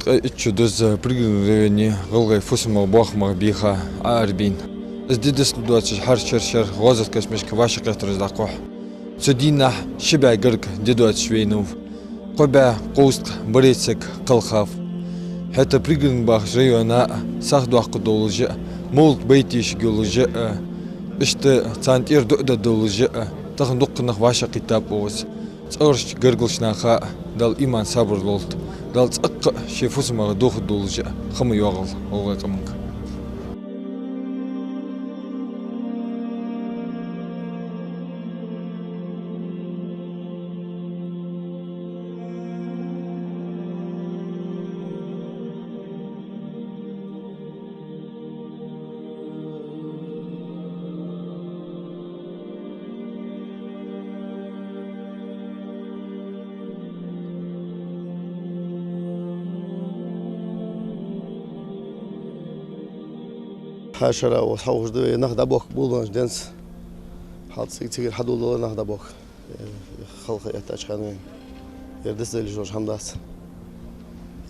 اتشدز بريغني غلغي فسمه باخمه بيخا عاربين ازديدس دواتش حر شر غازت كشمش كواش قطر زقوح سدينا شبع قرق ددواتش وينو قبع قوست بريتسك قلخاف حتى بريغن باخ جيونا ساخدو قدولجا مولت بيتيش جولجا اشت تانتير دؤدا دولجا تخندق نخواش كتاب اوس تأرش قرقلش ناخا دال إيمان صبر لولت دال تأق شيفوس ما دوخ دولجا خم يوغل الله قمك حاشرة وحوش دوي نهضة بوك بولونج دنس حاط سيكتير حدو الله نهضة بوك خلق يحتاج خانوين يردس دي جورج حمداس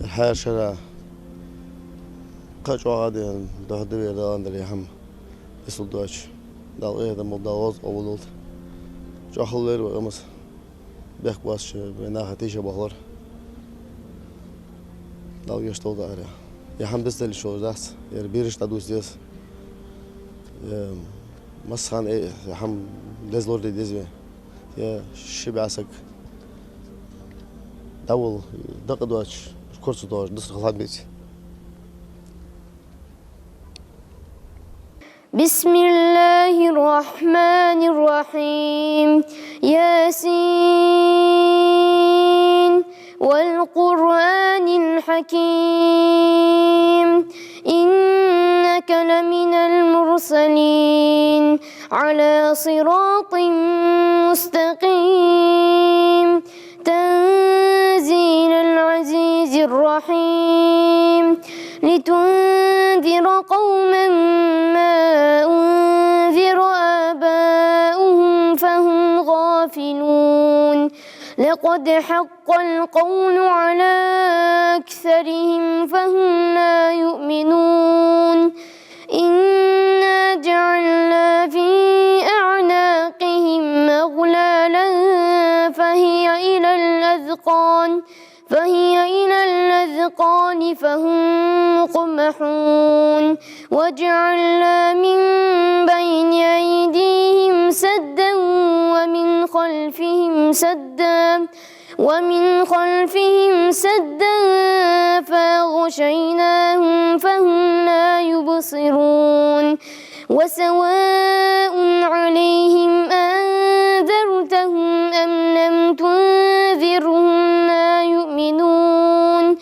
حاشرة قاچ وغادي ده دوي دالان دلي هم بسول دوش دال ايه دم دالوز اولولد جاخل لير وغمس بيخ باش بناها تيجا بغلر دال يشتول داريا يا حمدس دلي جورج داس ير بيرش تدوس ديس مسخن ايه هم دزلور دي دزوي يا شبعسك دول دق دوش كورس دوش دس خلاد بيتي بسم الله الرحمن الرحيم ياسين والقرآن الحكيم إنك لمن المرسلين على صراط مستقيم تنزيل العزيز الرحيم لتنذر قوما ما أنذر آباؤهم فهم غافلون لقد حق القول على أكثرهم فهم لا يؤمنون إنا جعلنا في أعناقهم أغلالا فهي إلى الأذقان فهم مقمحون وجعلنا من بين أيديهم سدا ومن خلفهم سدا فأغشيناهم فهم لا يبصرون وسواء عليهم أنذرتهم أم لم تنذرهم لا يؤمنون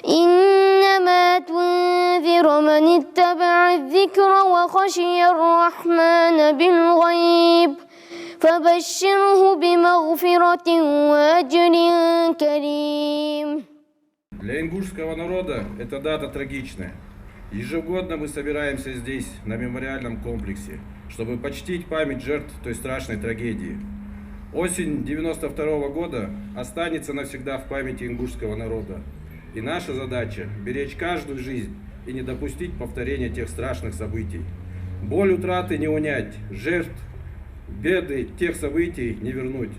إنما تنذر من اتبع الذكر وخشي الرحمن بالغيب فبشره بمغفرة وأجر كريم. Для ингушского народа эта дата трагичная. Ежегодно мы собираемся здесь, на мемориальном комплексе, чтобы почтить память жертв той страшной трагедии. Осень 92 года останется навсегда в памяти ингушского народа. И наша задача – беречь каждую жизнь и не допустить повторения тех страшных событий. Боль утраты не унять, жертв, беды тех событий не вернуть.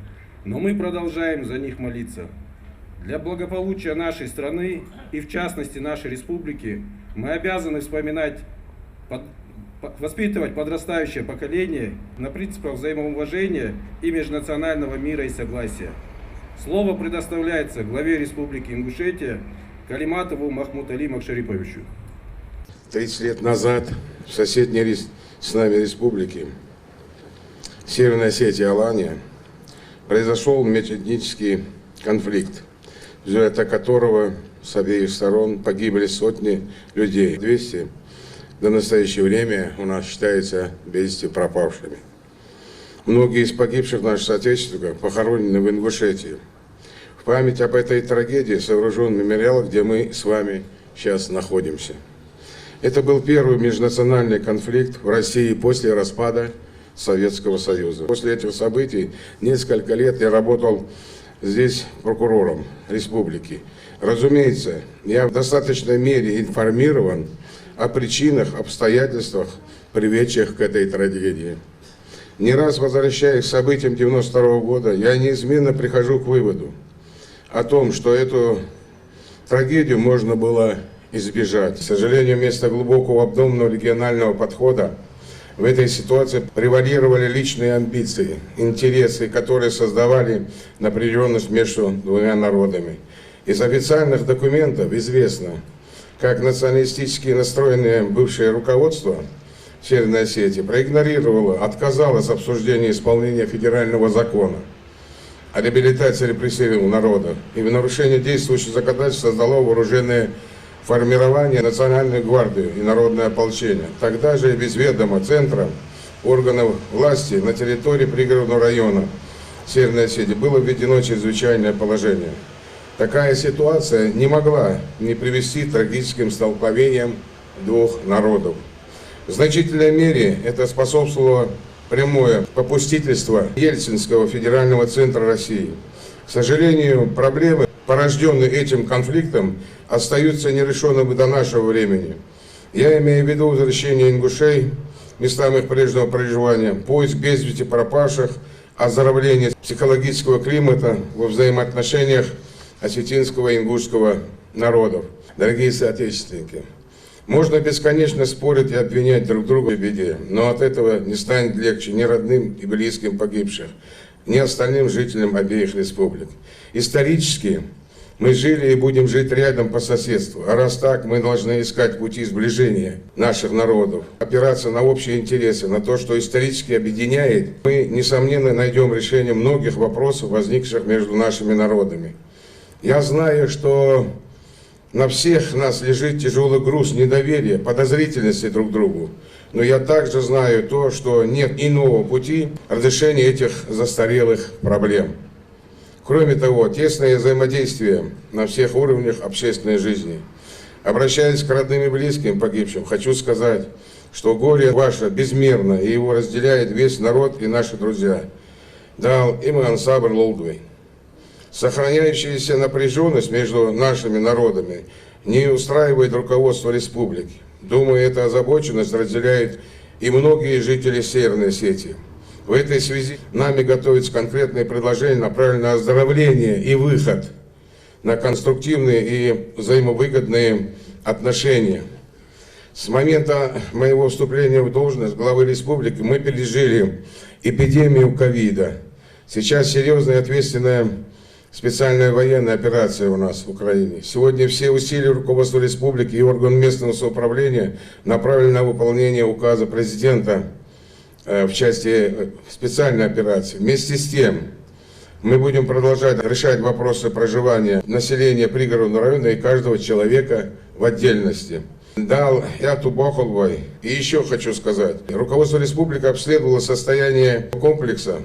Но мы продолжаем за них молиться. Для благополучия нашей страны и в частности нашей республики мы обязаны воспитывать подрастающее поколение на принципах взаимоуважения и межнационального мира и согласия. Слово предоставляется главе Республики Ингушетия Калиматову Махмутали Макшариповичу. 30 лет назад в соседней с нами республике Северной Осетии Алания произошел межэтнический конфликт, в результате которого с обеих сторон погибли сотни людей. 200 до настоящего время у нас считаются без вести пропавшими. Многие из погибших наших соотечественников похоронены в Ингушетии. В память об этой трагедии сооружен мемориал, где мы с вами сейчас находимся. Это был первый межнациональный конфликт в России после распада Советского Союза. После этих событий несколько лет я работал здесь прокурором республики. Разумеется, я в достаточной мере информирован о причинах, обстоятельствах, приведших к этой трагедии. Не раз возвращаясь к событиям 92 года, я неизменно прихожу к выводу о том, что эту трагедию можно было избежать. К сожалению, вместо глубокого обдуманного регионального подхода в этой ситуации превалировали личные амбиции, интересы, которые создавали напряженность между двумя народами. Из официальных документов известно, как националистически настроенное бывшее руководство Северной Осетии проигнорировало, отказалось от обсуждения исполнения федерального закона о реабилитации репрессированного народа и в нарушение действующего законодательства создало вооруженное формирование Национальной гвардии и народное ополчение. Тогда же без ведома Центра органов власти на территории пригородного района Северной Осетии было введено чрезвычайное положение. Такая ситуация не могла не привести к трагическим столкновениям двух народов. В значительной мере это способствовало прямое попустительство Ельцинского федерального центра России. К сожалению, проблемы, порожденные этим конфликтом, остаются нерешенными до нашего времени. Я имею в виду возвращение ингушей к местам их прежнего проживания, поиск без вести пропавших, оздоровление психологического климата во взаимоотношениях осетинского и ингушского народов. Дорогие соотечественники, можно бесконечно спорить и обвинять друг друга в беде, но от этого не станет легче ни родным и близким погибших, ни остальным жителям обеих республик. Исторически мы жили и будем жить рядом по соседству, а раз так, мы должны искать пути сближения наших народов, опираться на общие интересы, на то, что исторически объединяет. Мы, несомненно, найдем решение многих вопросов, возникших между нашими народами. Я знаю, что на всех нас лежит тяжелый груз недоверия, подозрительности друг к другу. Но я также знаю то, что нет иного пути разрешения этих застарелых проблем. Кроме того, тесное взаимодействие на всех уровнях общественной жизни. Обращаясь к родным и близким погибшим, хочу сказать, что горе ваше безмерно, и его разделяет весь народ и наши друзья. Дал иман сабр лолдвей. Сохраняющаяся напряженность между нашими народами не устраивает руководство республики. Думаю, эта озабоченность разделяет и многие жители Северной Осетии. В этой связи нами готовятся конкретные предложения, направленные на оздоровление и выход на конструктивные и взаимовыгодные отношения. С момента моего вступления в должность главы республики мы пережили эпидемию ковида. Сейчас серьезная и ответственная специальная военная операция у нас в Украине. Сегодня все усилия руководства республики и органов местного самоуправления направлены на выполнение указа президента в части специальной операции. Вместе с тем, мы будем продолжать решать вопросы проживания населения пригородного района и каждого человека в отдельности. Дал Яту Бохолвой. И еще хочу сказать, руководство республики обследовало состояние комплекса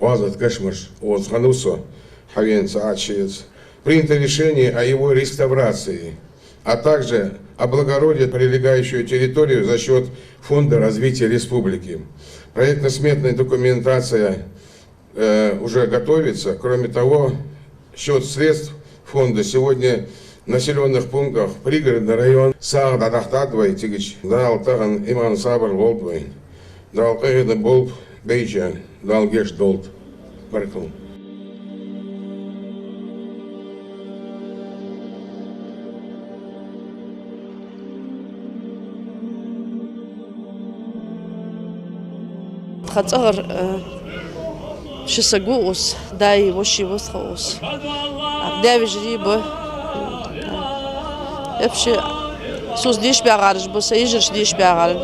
Уазат Кашмаш, Уазханусо, принято решение о его реставрации, а также облагородить прилегающую территорию за счет Фонда развития республики. Проектно-сметная документация уже готовится. Кроме того, счет средств фонда сегодня в населенных пунктах пригородный район Саададахтадвай Тигич, дал Таган Иман Сабр Волдвай, дал Кайда Болб Бейча, дал Геш Долт. Баракал. خاطر شو سجوس داي وشي وسخوس داي بجريبه ابشي سوز ديش بيعارج بس يجرش ديش بيعارج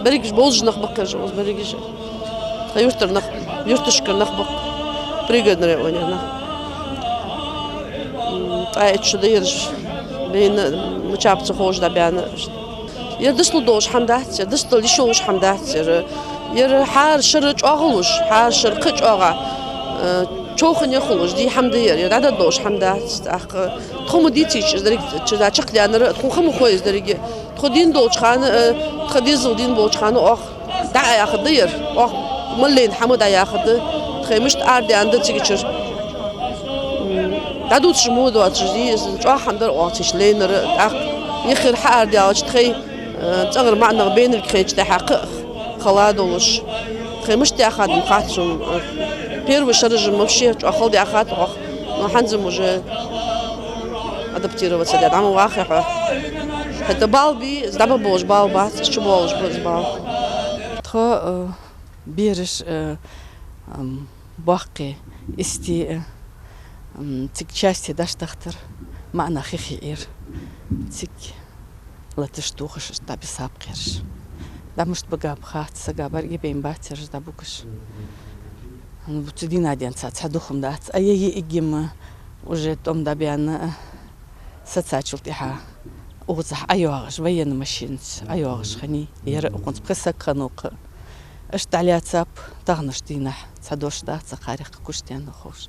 بريكش بولج نخبق جوز بريكش خيوتر نخ يرتشكر نخبق بريجد نريوني طايت شو ديرش بين مشابت خوش دا بيانا يدسلو دوش حمدات يدسلو ليشوش حمدات ير حار شرج أغلوش حار شرقج أغا شوخن يخلوش دي حمدير ير عدد دوش حمدات أخ تخمو ديتيش دريك تشدا شق لأن تخمو خويز دريك تخدين دوش خان تخديزو دين بوش خان أخ دع ياخدير أخ ملين حمود ياخد تخيمش أرض عند تيجيشر دادوت شمود واتجدي جوا حمدر واتش لينر يخير حار ديالش تخي تغر معنا بين الكريج تحقق خلادولش تخي مش تاخد مقاتشم بير وشرج ممشي اخو دي اخات وحنزم وجه ادابتيرو وتسدد عم واخر حتى بالبي زعما بوش بال بات شو بوش بال تخو بيرش باقي استي تكشاستي داش تختر معنا خير تك لا تشتوخش تابي سابقيرش دا مش بقى بخات سقا برقي بين باترش دا بوكش بتدينا ديان تحدوخم دات اي اجيم وجيت ام دا بيان ستساتشلتيها وزح ايواغش بين ماشينت ايواغش خني يرق كنت بخسك خنوق اشت عليها تساب تغنش دينح تسادوش دا تسقاريق كشتين خوش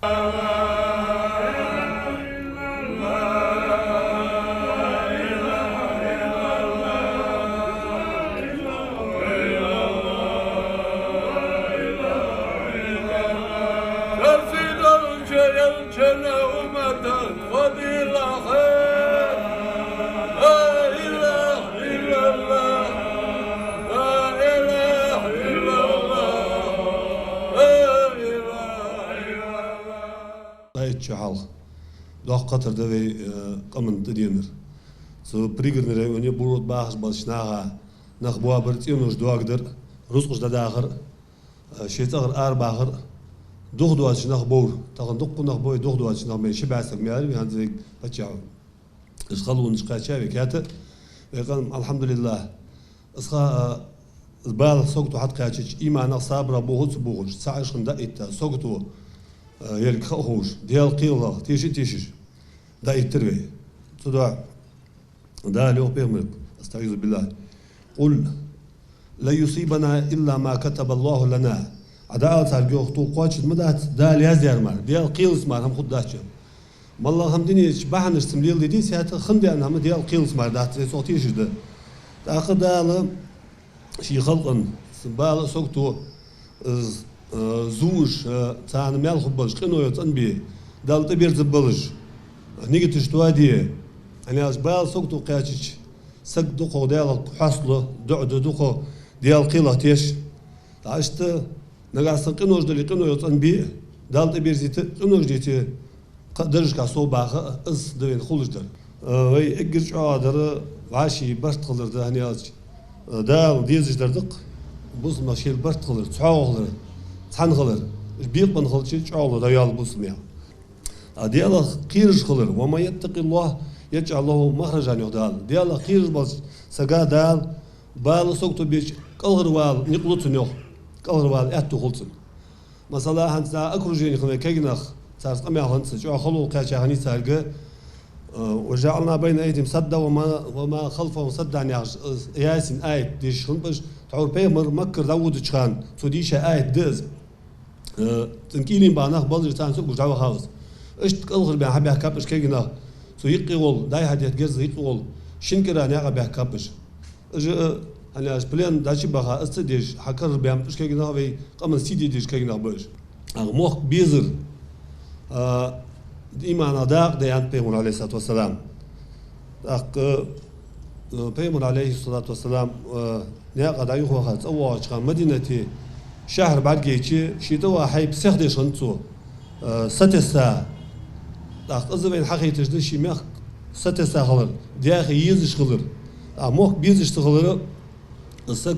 شحال دوق قطر دوي قمن تدينر سو بريغرنر وني بورود باخش باشناها نخبوا برتينوش دواقدر رزقش داخر شيتغر باخر دوغ دواش نخبور تاغن دوق نخبوي دوغ دواش نخمي شبعسك مياري هانزيك باتشاو اسخلون نشقاشاوي كاتا يقال الحمد لله اسخا البال سوقتو حد قاچش ايمان صابره بوغوت بوغوش ساعش خندايتا سوقتو يلك خوش ديال قيله تيشش دا يتربي تدع دا لو بيمرك استعيذ بالله قل لا يصيبنا الا ما كتب الله لنا عداء ترجو تو قوتش مدات دا ليازير مار ديال قيلس مار هم خداتش والله هم دنيا بحن استمليل دي ساعه خندي انا هم ديال قيلس مار دات صوتيش ده تاخذ دا شي خلقن سبال سوقتو زوج تاعنا مال خبز قنوة تنبي دالت بير زبلج نيجي تشتوادي أنا أزبال سوقتو قاتش سق دقو ديال حصله دعد دقو ديال قيلة تيش عشت نقاس قنوج دلي قنوة تنبي دالت بير زيت قنوج ديتي درج كاسو باخ إز دوين خلج در وي إجرج عادر عاشي برت خلر ده هني أز دال ديزج دردق بوز ماشيل برت خلر تعاو تنخلر بيق من خلشي تعالوا ديال بوسميا ديال قيرج خلر وما يتقي الله يجعل له مخرجا يهدال ديال قيرج بس سقا دال بال سوقتو بيش قلغر وال نقلوتن يوخ قلغر وال اتو خلصن مثلا هنسا اكروجين خلنا كيغنخ صار قمي هنس جو خلو قاچا هني سارغ وجعلنا بين ايديهم سدا وما خلفهم سدا ياسين ايت ديش خنبش تعور بيمر مكر داود تشخان توديشا ايت دز تنكيلين بانخ بلجر تان سوق جوا خالص اشت قلغر بان حبي كابش كيغنا سو يقول داي هديت جز يقول شنكرا نيغا بها كابش اج انا اسبلين داشي بها استديش حكر بان مش كيغنا وي قمن سيدي ديش كيغنا باش موخ بيزر ايمان داق ديان بيمون عليه الصلاه والسلام داق بيمون عليه الصلاه والسلام نيغا دا يخو خالص او كان مدينتي شهر بعد جيتشي شيتوا حي بسخدي شنتو ستسا داق ازبين حقي تجدشي مخ ستسا خلر دياخي يزش خلر موخ بيزش تخلر السك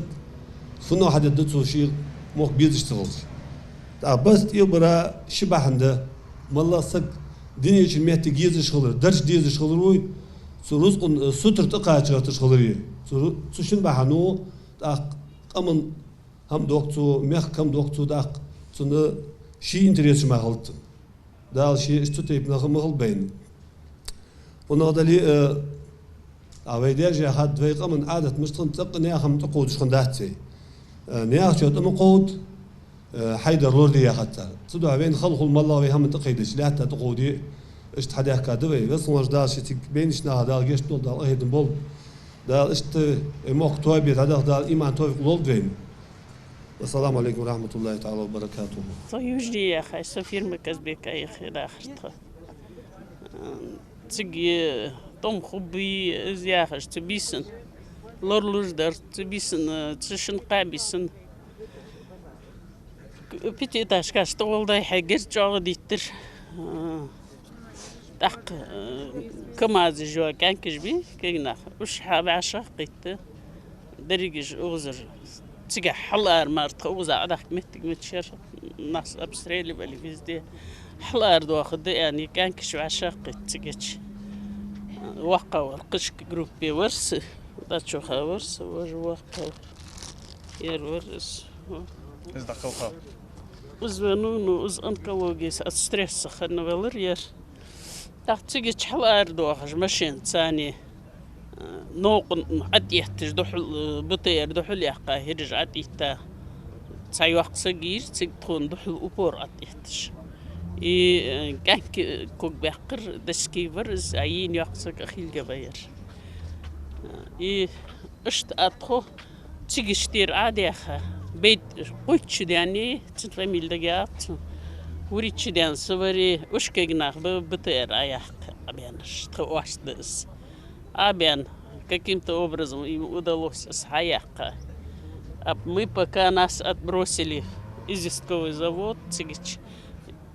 فنو حد دتو شي موخ بيزش تخلر بس يبرا شبحنده والله سك دنيا için مهتي يزش خلر درش ديزش خلروي سروز ستر تقاچ تخلري سوشن بحنو داق قمن هم دوقتو مخ كم دوقتو داق تنه شي انتريس ما غلط دال شي استوتيب نغم غل بين ونغدلي اويدير جا حد ويق من عادة مشتن تقني خم تقود شخن داتي نياخ جوت مقود حيدر لوردي يا خطر تدو بين خلق الله وي هم تقيدش لا تقودي اشت حدا كادوي بس واش دال شي بينش نا دال جشت دال اهدن بول دال اشت موك توبي دال ايمان توبي لولدين السلام عليكم ورحمة الله تعالى وبركاته. طيب يجري يا أخي سفير مركز بك أي خير آخرته. تجي طم خبي زياخش تبيسن لورلوش در تبيسن تشن قابيسن بيتي تاشكاش طول داي حاجر جاغ ديتر دق كما زجوا كان كجبي كينا وش حاب عشاق قيت دريجش أغزر تيجي حلار مارت أغزر عدك متشر ناس أبستريلي بالي فيزدي حلار دو أخذ يعني كان كش عشاق تيجيش وقع ورقش جروبي ورس داتشو خاورس وجوا ير ورس إز دقوقا إز ونونو إز أنقلوجيس أسترس خدنا بالرير تيجي حلار دو أخذ مشين ثاني نوق عديتش دحل بطير دحل يحقا هرج عديتا تساي وقت صغير تكون دحل أبور عديتش كان كوك بحقر دسكي برز عين يقصك أخيل جباير اشت أدخو تيجي شتير عادي أخا بيت قوتش داني تنفميل دقات وريتش دان سوري وش كجناخ بطير عياق أبيانش تخواش دس أبيان каким-то образом им удалось схаяка. Мы пока нас отбросили изисковый завод, цигич,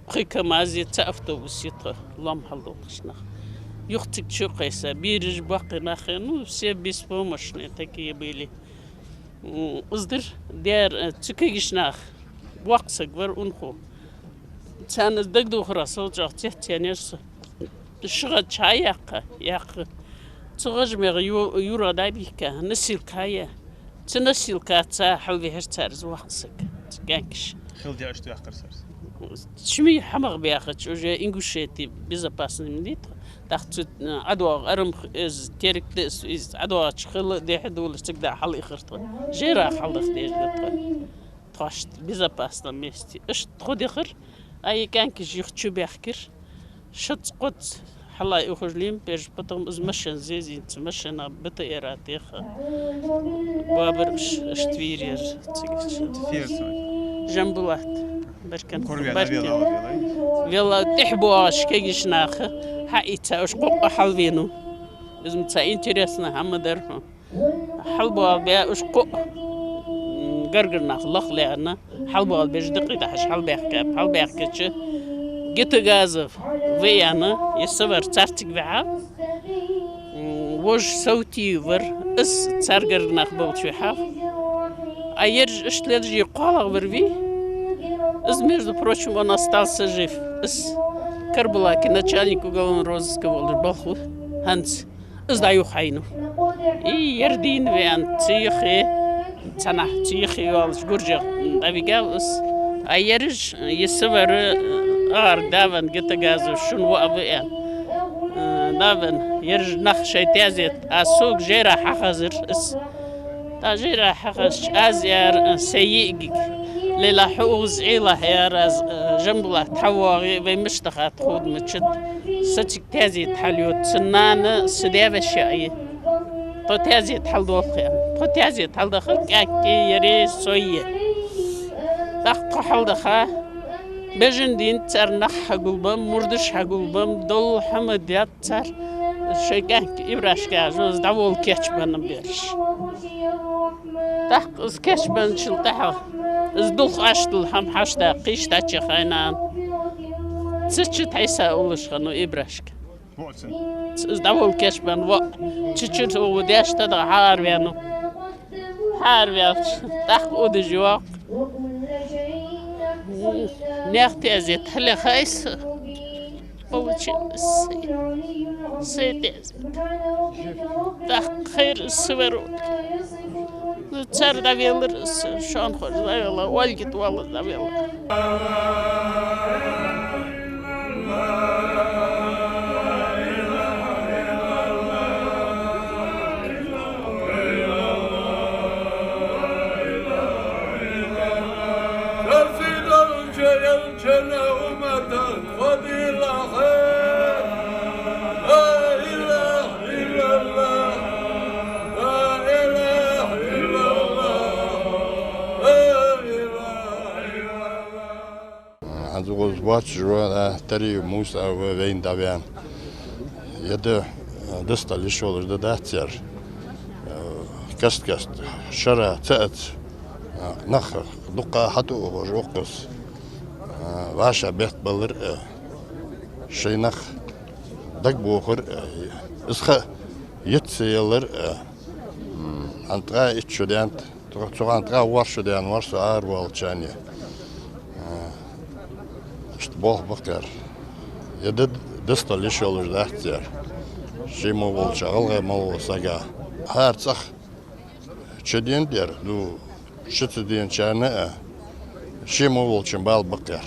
прикамазится автобус, это ломхалдошна. Юхтик чукайся, бирж бакинахе, ну все беспомощные такие были. Уздыр, дер цикигишнах, ваксак вар унху. Цаныз дагдухра солжак тянерс. Шыга чаяка, як. تغجمع يورا دايبيكا نسيل كايا تنسيل كاتا حوي هرتارز وحسك تقانكش خلدي أشتو يحقر سرس شمي حمق بياخد وجا إنجوشيتي بيزاباسن من ديت تحت عدوا أرم إز تيرك دس إز عدوا تشخل دي حدول تقدر حل إخرطة جيرا حل خديج تخشت بيزاباسن ميستي إش تخد إخر أي كانكش يختشو بيحكر شت قد حلا يخرج ليم بيج بطم إز مشن زيزي تمشن بطيراتيخ بابرش اشتويرير تفير جنبوات بركن كوربيا يلا تحبواش كيش ناخ حقيقة وش قوق حلوينو لازم تسا انتريسنا هم درهم حلبوا بيا وش قوق قرقرنا خلق لأنا حلبوا بيج دقيقة حش حل بيحكي جت غازف ويانا يسور تارتك بها وج صوتي ور اس تارجرنا خبوت في حاف ايرج اشتلجي قالغ بربي измежду прочим он остался жив с Карбулаки начальник уголовного розыска Балху Ханс сдаю хайну и ярдин вен тихи цана тихи алж гуржа авигавс айерж есвер даван гетагазу шун вабен даван ерж нах шайтязет асук жера хазыр с тажира хаз азяр سيئ ليلا حوز عيلة يا راز جنبلا تحوى بمشتخات خود متشد ستك تازي تحليوت سنان سدياب الشيء تو تازي تحل دوخيان تو تازي تحل دخل كاكي يري سوية تحق حل دخا بجن دين تر نخ قلبم مردش قلبم دول حمديات تر شيكاك إبراش كاجوز داول كيشبان بيرش تحق از كيشبان شلتحو ازدوخ اشتل هم حشتا قيشتا چخاينان تسچت حيسا اولشخانو إبراشك ازداول كيشبان و تسچت وداشتا دا حار بيانو حار بيان تحق اودي جواق نيختي ازيت حلي خايس أوشي سيدي تحق خير السورو تسار دافيلر شان خوش دافيلا والجت والله دافيلا Watch Tari Musa Vein Davian يد دست اللي شغل ده داتير كست شرع تأت نخ دقة حتو وقص واشا بيت بلر شي نخ دق بوخر اسخ يتسيلر انترا اتشودانت تروح انترا ورشودان ورسو ار والتشانيا اشتباه بقر يد دست اللي شغل داتير شي مو والشغل غير مو ساقا هارتسخ شدين دير دو شتدين شانا شي مو والشن بال بقر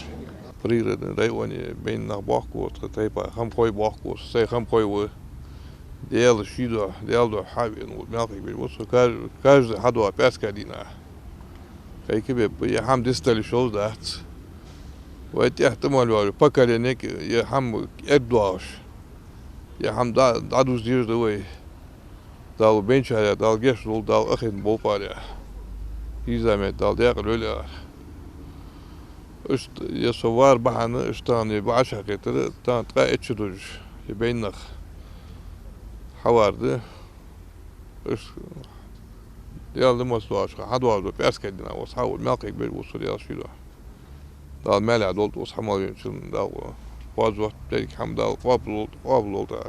Priroden rejoni bejnë bakkuat, të pa ham koj bakkuat, se ham koj u djellë shida, djellë havi në mjallë këbir, mosë kajzë hadu a peska dina. Kaj këbe, je ham distali shoz da atë. U e tjeh të malvarë, pakare nek, je ham erduash. Je ham dadu zdyrë dhe uaj, dal bençaya, dal geç dol, dal akhin bol parya. İzamet dal diyakıl öyle var. İşte yasavar bahanı işte baş hakikatleri tanıtqa etçidir. Beynnak havardı. İşte yaldı masluaş. Hadu vardı. Perskedina o sağ melkek bir usul yaşıyor. Dal mela doldu o samal için dal. Bazı vakit dedik hem dal qabul oldu.